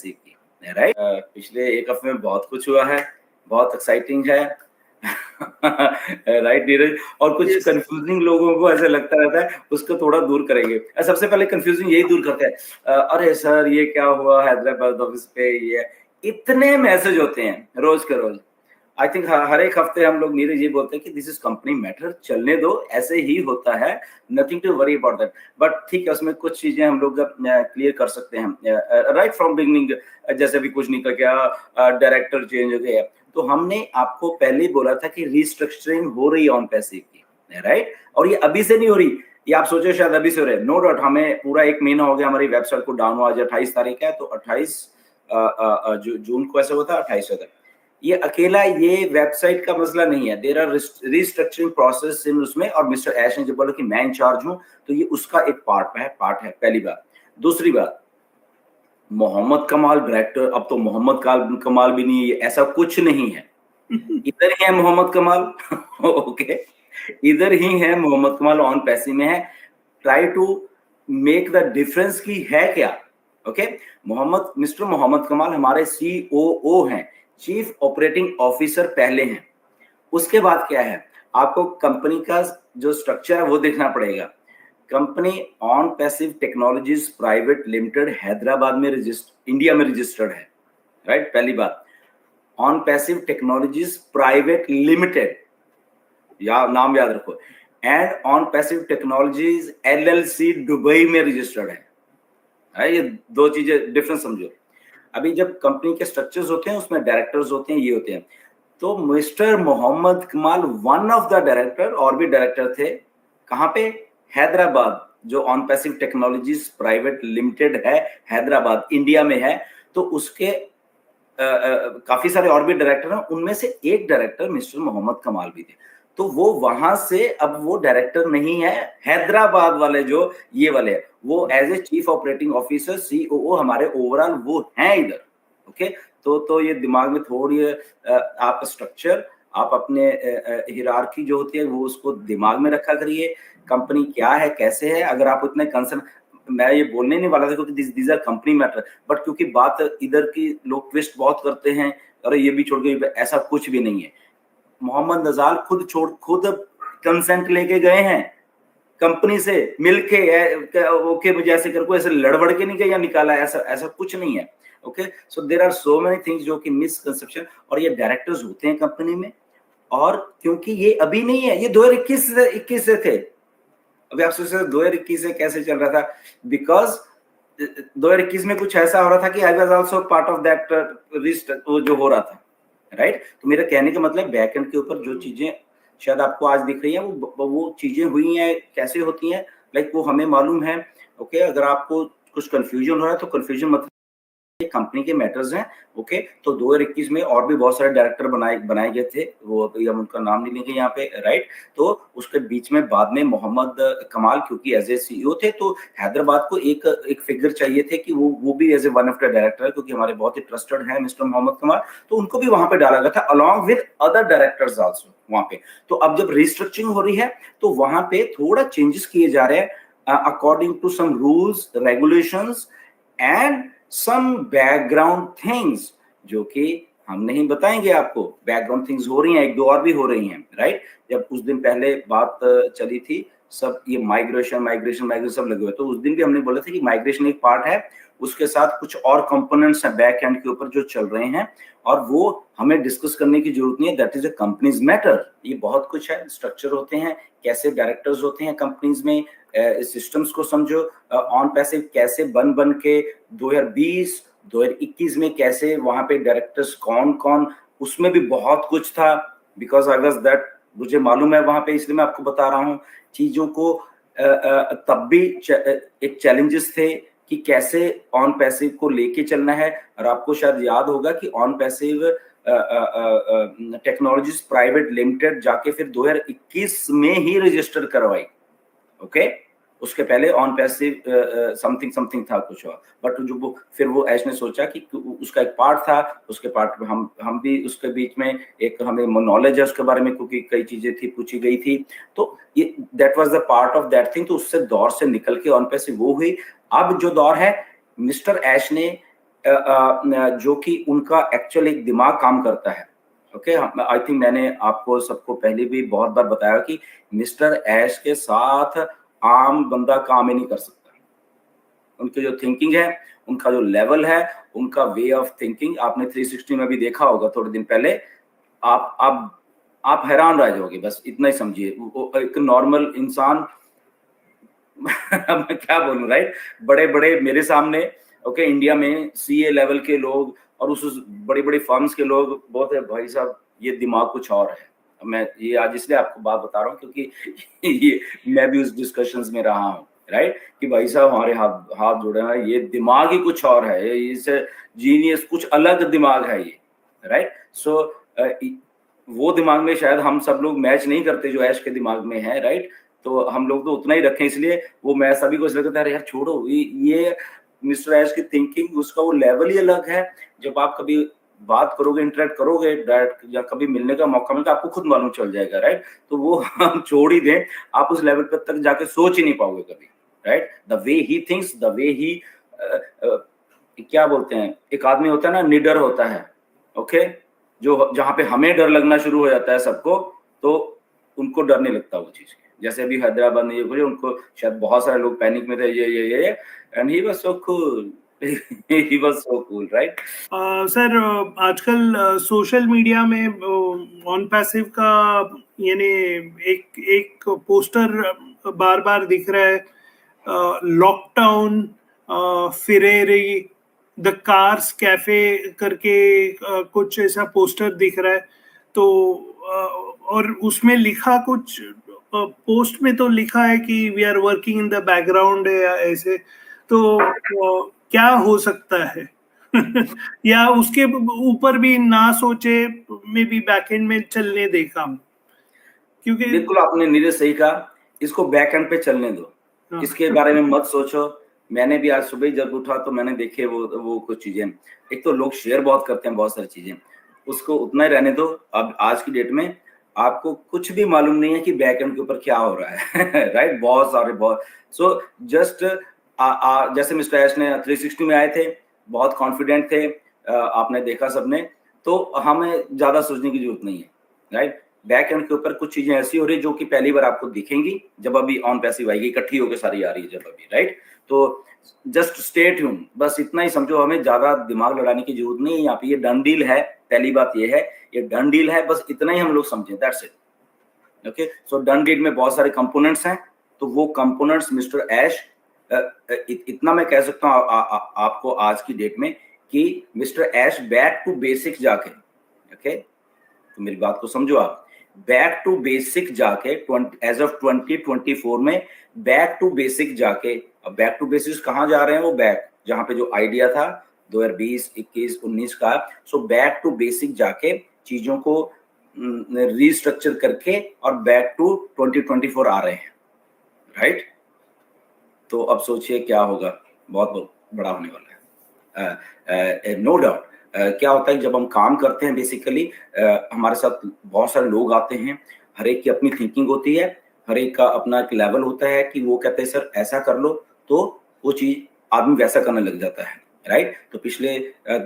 Passive की, right. पिछले एक हफ्ते में बहुत कुछ हुआ है, बहुत एक्साइटिंग है राइट नीरज, और कुछ कंफ्यूजिंग लोगों को ऐसा लगता रहता है, उसको थोड़ा दूर करेंगे। सबसे पहले कंफ्यूजिंग यही दूर करते हैं, अरे सर ये क्या हुआ हैदराबाद ऑफिस पे, ये इतने मैसेज होते हैं रोज के रोज। आई थिंक हर एक हफ्ते हम लोग नीरज ये बोलते हैं कि दिस इज कंपनी मैटर, चलने दो, ऐसे ही होता है, nothing to worry about that. But ठीक है, उसमें कुछ चीजें हम लोग क्लियर कर सकते हैं राइट फ्रॉम बिगनिंग। जैसे भी कुछ निकल गया, डायरेक्टर चेंज हो गया, तो हमने आपको पहले ही बोला था कि रिस्ट्रक्चरिंग हो रही है ऑन पैसिव की, राइट। और ये अभी से नहीं हो रही, ये आप सोचे शायद अभी से हो रहे, नो डाउट। हमें पूरा एक महीना हो गया हमारी वेबसाइट को डाउन हुआ, आज 28 तारीख है, तो 28 जून को ऐसा होता है, 28 होता है। ये अकेला ये वेबसाइट का मसला नहीं है, there are restructuring process in उसमें, और मिस्टर ऐश ने जब बोला कि मैं इंचार्ज हूं, तो ये उसका एक पार्ट है, पहली बात। दूसरी बात, मोहम्मद कमाल डायरेक्टर, अब तो मोहम्मद कमाल भी नहीं है, ऐसा कुछ नहीं है। इधर ही है मोहम्मद कमाल ओके, इधर ही है मोहम्मद कमाल, ऑन पैसिव में है। Try to make the difference की है क्या, ओके। मिस्टर मोहम्मद कमाल हमारे COO हैं, चीफ ऑपरेटिंग ऑफिसर पहले हैं। उसके बाद क्या है, आपको कंपनी का जो स्ट्रक्चर है वो देखना पड़ेगा। Company on passive technologies private limited Hyderabad में इंडिया में रजिस्टर्ड है, राइट। पहली बात, on passive technologies private limited, या नाम याद रखो, and on passive technologies LLC Dubai में रजिस्टर्ड है। ये दो चीजें डिफरेंस समझो। अभी जब कंपनी के स्ट्रक्चर्स होते हैं उसमें डायरेक्टर्स होते हैं, ये होते हैं, तो मिस्टर मोहम्मद कमाल वन ऑफ द डायरेक्टर, और भी डायरेक्टर थे, कहां पे, हैदराबाद, जो on passive technologies private limited है, हैदराबाद इंडिया में है। तो उसके काफी सारे और भी डायरेक्टर हैं, उनमें से एक डायरेक्टर मिस्टर मोहम्मद कमाल भी थे। तो वो वहां से, अब वो डायरेक्टर नहीं है, हैदराबाद वाले जो ये वाले, वो as a chief operating officer COO हमारे ओवरऑल वो हैं इधर, ओके। तो ये दिमाग में थोड़ी आप स्ट्रक्चर, आप अपने हिरार्की जो होती है वो उसको दिमाग में रखा करिए। कंपनी क्या है, कैसे है, अगर आप इतने कंसर्न, मैं ये बोलने नहीं वाला था क्योंकि this are company matter, but क्योंकि बात इधर की लोग ट्विस्ट बहुत करते हैं, अरे ये भी छोड़ के, ऐसा कुछ भी नहीं है। मोहम्मद नजाल खुद कंसेंट लेके गए हैं कंपनी से मिलके, ओके मुझे ऐसे कर को ऐसे लड़बड़ के नहीं गया निकाला, ऐसा कुछ नहीं है, okay. So there are so many things जो कि मिसकंसेप्शन, और ये डायरेक्टर्स होते हैं कंपनी में, और क्योंकि ये अभी नहीं है, ये 2021 से थे। अभी आप सोच रहे 2021 से कैसे चल रहा था, बिकॉज 2021 में कुछ ऐसा हो रहा था कि I was also part of that wrist, वो जो हो रहा था, राइट। तो मेरा कहने का मतलब बैकएंड के ऊपर जो चीजें शायद आपको आज दिख रही हैं, वो चीजें हुई हैं, कैसे होती हैं, लाइक वो हमें मालूम है, ओके। अगर आपको कुछ कंफ्यूजन हो रहा है तो कंफ्यूजन मत, कंपनी के मैटर्स हैं, ओके। तो 2021 में और भी बहुत सारे डायरेक्टर बनाए गए थे, वो तो हम उनका नाम नहीं लेंगे यहाँ पे, राइट। तो उसके बीच में बाद में मोहम्मद कमाल, क्योंकि एज ए CEO थे, तो हैदराबाद को एक फिगर चाहिए थे कि वो भी as a one of the director, क्योंकि हमारे बहुत ही ट्रस्टेड है मिस्टर मोहम्मद कमाल, तो उनको भी वहां पे डाला गया था along with other directors also वहां पे। तो अब जब रिस्ट्रक्चरिंग हो रही है तो वहां पे थोड़ा चेंजेस किए जा रहे हैं according to some rules, regulations and some background things, जो कि हम नहीं बताएंगे आपको। बैकग्राउंड थिंग्स हो रही हैं, एक दो और भी हो रही हैं, राइट। जब उस दिन पहले बात चली थी, सब ये माइग्रेशन सब लगे हुए, तो उस दिन भी हमने बोला था कि माइग्रेशन एक पार्ट है, उसके साथ कुछ और कंपोनेंट्स हैं बैक एंड के ऊपर जो चल रहे हैं, और वो हमें डिस्कस करने की जरूरत नहीं है, that is a companies matter. ये बहुत कुछ है, स्ट्रक्चर होते हैं, कैसे डायरेक्टर्स होते हैं कंपनीज में, सिस्टम्स को समझो, ऑन पैसिव कैसे बन के 2020 2021 में कैसे वहां पे डायरेक्टर्स कौन, उसमें भी बहुत कुछ था, बिकॉज आई वाज दैट, मुझे मालूम है वहां पे, इसलिए मैं आपको बता रहा हूँ चीजों को। तब भी एक चैलेंजेस थे कि कैसे ऑन पैसिव को लेके चलना है, और आपको शायद याद होगा कि on passive technologies private limited जाके फिर 2021 में ही रजिस्टर करवाई, ओके। उसके पहले ऑन पैसिव समथिंग था कुछ और, बट जो फिर वो ऐश ने सोचा कि उसका एक पार्ट था, उसके पार्ट में हम भी उसके बीच में एक हमें नॉलेज है उसके बारे में, क्योंकि कई चीजें थी पूछी गई थी, तो ये that was the part of that thing. तो उससे दौर से निकल के ऑन पैसिव वो हुई। अब जो दौर है, मिस्टर ऐश ने जो कि उनका एक्चुअल एक दिमाग काम करता है। ओके, आई थिंक मैंने आपको सबको पहले भी बहुत बार बताया कि मिस्टर ऐश के साथ आम बंदा काम ही नहीं कर सकता। उनकी जो थिंकिंग है, उनका जो लेवल है, उनका वे ऑफ थिंकिंग आपने 360 में भी देखा होगा थोड़े दिन पहले। आप हैरान रह जाओगे, बस इतना ही समझिए। एक नॉर्मल इंसान अब मैं क्या बोलूं, राइट? बड़े बड़े मेरे सामने, ओके, इंडिया में सीए लेवल के लोग और उस बड़ी बड़ी फर्म्स के लोग बहुत है, भाई साहब ये दिमाग कुछ और है। मैं ये आज इसलिए आपको बात बता रहा हूँ क्योंकि ये मैं भी उस डिस्कशंस में रहा हूँ, राइट? कि भाई साहब हमारे हाथ हाथ जुड़े हैं, ये दिमाग ही कुछ और है, इसे जीनियस कुछ अलग दिमाग है ये, राइट? सो वो दिमाग में शायद हम सब लोग मैच नहीं करते जो ऐश के दिमाग में है, राइट? तो हम लोग तो उतना ही रखें, इसलिए वो मैं सभी को इसलिए कहता है यार छोड़ो, ये मिस्टर ऐश की थिंकिंग, उसका वो लेवल ही अलग है। जब आप कभी बात करोगे, इंटरेक्ट करोगे डायरेक्ट, या कभी मिलने का मौका मिलेगा, आपको खुद मालूम चल जाएगा, राइट? तो वो हम छोड़ ही दें, आप उस लेवल पर तक जाके सोच ही नहीं पाओगे कभी, right? The way he thinks, the way he क्या बोलते हैं, एक आदमी होता है ना, निडर होता है, ओके, जो जहां पे हमें डर लगना शुरू हो जाता है सबको, तो उनको डर नहीं लगता वो चीज। जैसे अभी हैदराबाद में ये हुए, उनको शायद बहुत सारे लोग पैनिक में थे, ये and he was so cool he was so cool, right? Sir आजकल सोशल मीडिया में ऑन पैसिव का यानी एक एक पोस्टर बार बार दिख रहा है, लॉकडाउन फिरेरी द कार्स कैफे करके कुछ ऐसा पोस्टर दिख रहा है। तो और उसमें लिखा कुछ, पोस्ट में तो लिखा है कि we are working in the background या ऐसे। तो क्या हो सकता है? या उसके ऊपर भी ना सोचे, मे बी बैकएंड में चलने दे काम, क्योंकि बिल्कुल आपने नीरज सही कहा, इसको बैक एंड पे चलने दो, इसके बारे में मत सोचो। मैंने भी आज सुबह जब उठा तो मैंने देखे वो कुछ चीजें, एक तो लोग शेयर बहुत करते हैं बहुत सारी चीजें, उसको उतना ही रहने दो। अब आज की डेट में आपको कुछ भी मालूम नहीं है कि बैक एंड के ऊपर क्या हो रहा है राइट? बहुत सारे बहुत, सो जस्ट जैसे मिस्टर एश ने 360 में आए थे, बहुत कॉन्फिडेंट थे, आपने देखा सबने, तो हमें ज्यादा सोचने की जरूरत नहीं है, राइट? बैक एंड के ऊपर कुछ चीजें ऐसी हो रही है जो कि पहली बार आपको दिखेंगी जब अभी ऑन पैसिव आएगी, इकट्ठी होकर सारी आ रही है जब अभी, राइट? तो जस्ट स्टे ट्यून, बस इतना ही समझो, हमें ज्यादा दिमाग लड़ाने की जरूरत नहीं है। यहाँ पे ये डन डील है, पहली बात ये है, ये डन डील है, बस इतना ही हम लोग समझें, that's it. Okay, so done deal में बहुत सारे कंपोनेंट्स हैं, तो वो कंपोनेंट्स मिस्टर ऐश, इतना मैं कह सकता हूँ आपको आज की डेट में कि mister Ash back to basics जाके, ओके, तो मेरी बात को समझो आप, बैक टू बेसिक जाके एज ऑफ 2024 में बैक टू बेसिक जाके, अब बैक टू बेसिक्स कहाँ जा रहे हैं? वो बैक जहां पे जो आइडिया था 2020, 21, 19 का, सो बैक टू बेसिक जाके चीजों को रीस्ट्रक्चर करके और बैक टू 2024 आ रहे हैं, राइट? तो अब सोचिए क्या होगा, बहुत बड़ा होने वाला है, नो डाउट। क्या होता है जब हम काम करते हैं, बेसिकली हमारे साथ बहुत सारे लोग आते हैं, हर एक की अपनी थिंकिंग होती है, हर एक का अपना एक लेवल होता है कि वो कहते हैं सर ऐसा कर लो, तो वो चीज आदमी वैसा करने लग जाता है, राइट? तो पिछले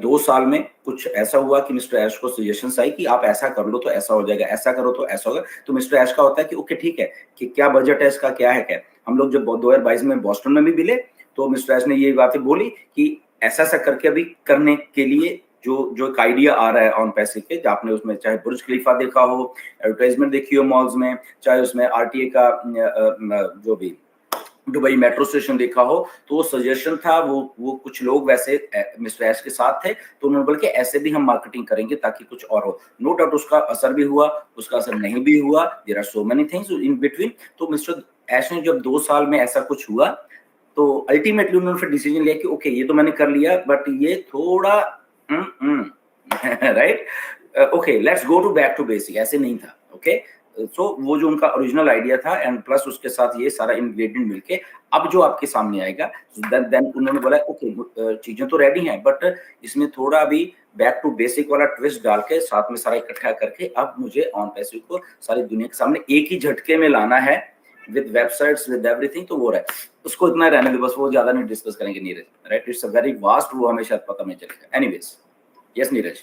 2 साल में कुछ ऐसा हुआ कि मिस्टर ऐश को सजेशंस आई कि आप ऐसा कर लो तो ऐसा हो जाएगा, ऐसा करो तो ऐसा होगा। तो मिस्टर ऐश का होता है कि ओके ठीक है, कि क्या बजट है इसका, क्या है क्या। हम लोग जब 2022 में बॉस्टन में भी मिले तो मिस्टर ऐश ने ये बातें बोली कि ऐसा ऐसा करके अभी करने के लिए जो एक आइडिया आ रहा है ऑन पैसिव के, आपने उसमें चाहे बुर्ज खलीफा देखा हो, एडवर्टाइजमेंट देखी हो मॉल्स में, चाहे उसमें आरटीए का जो भी दुबई मेट्रो स्टेशन देखा हो, तो वो सजेशन था, वो कुछ लोग वैसे मिस्टर ऐश के साथ थे, तो उन्होंने बोला कि ऐसे भी हम मार्केटिंग करेंगे ताकि कुछ और हो। नो डाउट उसका असर भी हुआ, उसका असर नहीं भी हुआ, there are so many things in between. तो मिस्टर ऐश ने जब 2 साल में ऐसा कुछ हुआ, तो अल्टीमेटली उन्होंने फिर डिसीजन लिया कि ओके ये तो मैंने कर लिया, बट ये थोड़ा right, okay let's go to back to basic, ऐसे नहीं था, ओके। सो वो जो उनका ओरिजिनल आइडिया था एंड प्लस उसके साथ ये सारा इंग्रेडिएंट मिलके अब जो आपके सामने आएगा, देन उन्होंने बोला ओके चीजें तो रेडी हैं, बट इसमें थोड़ा अभी बैक टू बेसिक वाला ट्विस्ट डाल के साथ में सारा इकट्ठा करके अब मुझे ऑन पैसिव को सारी दुनिया के सामने एक ही झटके में लाना है विद वेबसाइट्स विद एवरीथिंग, तो वो रहा है, उसको इतना रहने दो बस, वो ज्यादा नहीं डिस्कस करेंगे Neeraj, right? It's a very vast, वो हमें शायद पता नहीं चलेगा। Anyways, yes Neeraj.